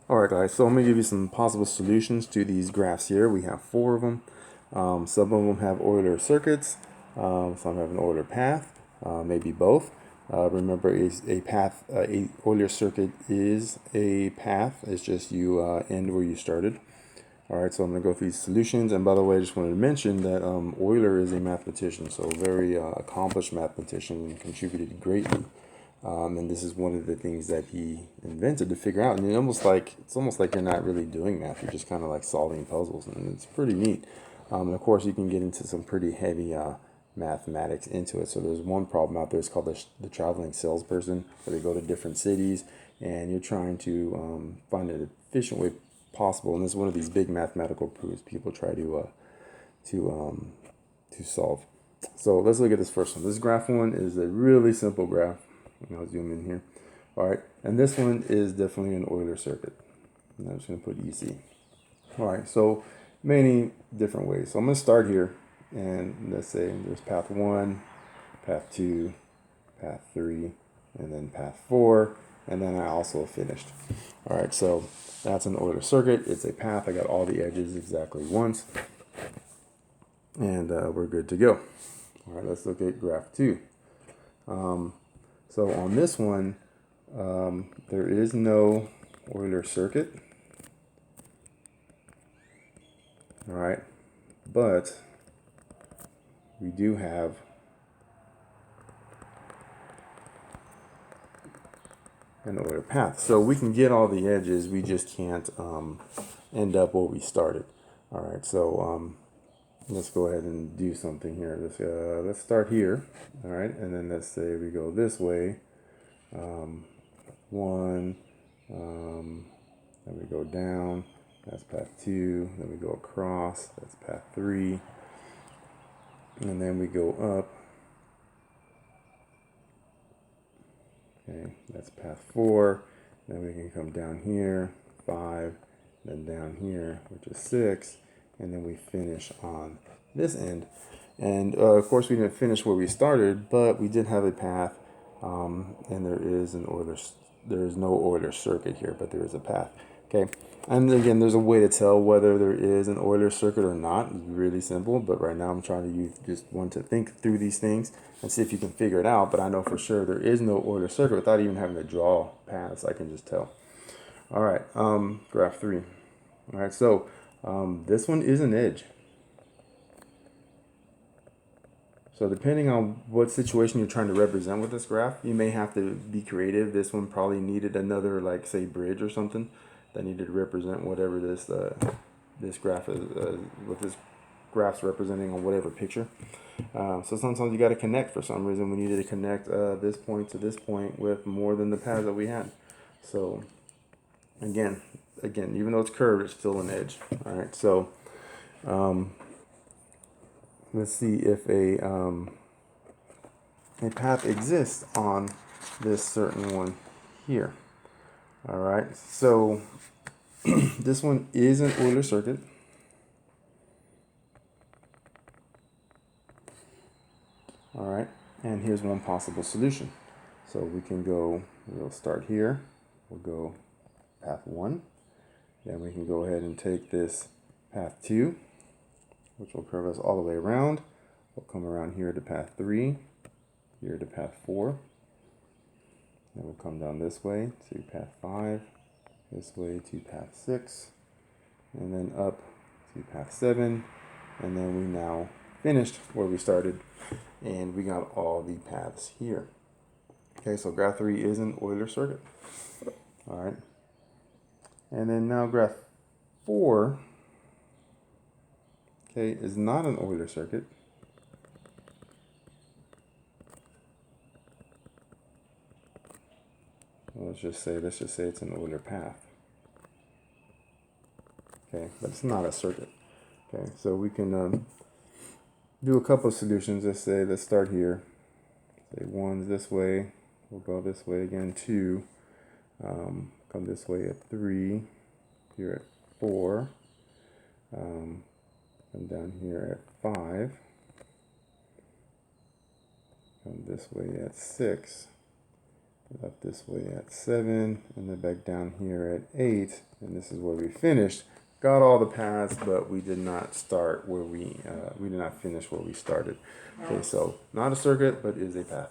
Alright guys, so I'm going to give you some possible solutions to these graphs here. We have four of them. Some of them have Euler circuits, some have an Euler path, maybe both. Remember, is a path, a Euler circuit is a path. It's just you end where you started. Alright, so I'm going to go through these solutions. And by the way, I just wanted to mention that Euler is a mathematician, so a very accomplished mathematician and contributed greatly. And this is one of the things that he invented to figure out. And it's almost like you're not really doing math. You're just kind of like solving puzzles, and it's pretty neat. And of course, you can get into some pretty heavy mathematics into it. So there's one problem out there. It's called the traveling salesperson, where they go to different cities, and you're trying to find an efficient way possible. And this is one of these big mathematical proofs people try to solve. So let's look at this first one. This graph one is a really simple graph. I'll zoom in here. All right, and this one is definitely an Euler circuit. And I'm just going to put EC. All right, so many different ways. So I'm going to start here, and let's say there's path 1, path 2, path 3, and then path 4, and then I also finished. All right, so that's an Euler circuit. It's a path. I got all the edges exactly once, and we're good to go. All right, let's look at graph 2. So on this one, there is no Euler circuit. All right, but we do have an Euler path. So we can get all the edges, we just can't end up where we started. All right, so let's go ahead and do something here. Let's start here. All right, and then let's say we go this way. 1, then we go down, that's path 2, then we go across, that's path 3, and then we go up, okay, that's path 4, then we can come down here, 5, then down here, which is 6, and then we finish on this end. And of course we didn't finish where we started, but we did have a path, and there is no Euler circuit here, but there is a path. Okay, and again, there's a way to tell whether there is an Euler circuit or not. It's really simple, but right now I'm trying to just want to think through these things and see if you can figure it out. But I know for sure there is no Euler circuit without even having to draw paths. I can just tell. All right, graph 3. All right, so this one is an edge. So depending on what situation you're trying to represent with this graph, you may have to be creative. This one probably needed another, like, say, bridge or something that needed to represent whatever this graph is, what this graph's representing on whatever picture. So sometimes you got to connect for some reason. We needed to connect this point to this point with more than the paths that we had. So again, even though it's curved, it's still an edge. All right, so let's see if a path exists on this certain one here. All right, so this one is an Euler circuit. All right, and here's one possible solution. So we'll start here. We'll go path 1. Then we can go ahead and take this path 2, which will curve us all the way around. We'll come around here to path 3, here to path 4. Then we'll come down this way to path 5, this way to path 6, and then up to path 7. And then we now finished where we started, and we got all the paths here. Okay, so graph 3 is an Euler circuit. All right. And then now graph 4, okay, is not an Euler circuit. Let's just say it's an Euler path. Okay, but it's not a circuit. Okay, so we can do a couple of solutions. Let's start here. Say 1's this way. We'll go this way again. 2. Come this way at 3. Here at 4. Come down here at 5. Come this way at 6. up this way at 7, and then back down here at 8, and this is where we finished. Got all the paths, but we did not start where we did not finish where we started. Okay, so not a circuit, but is a path.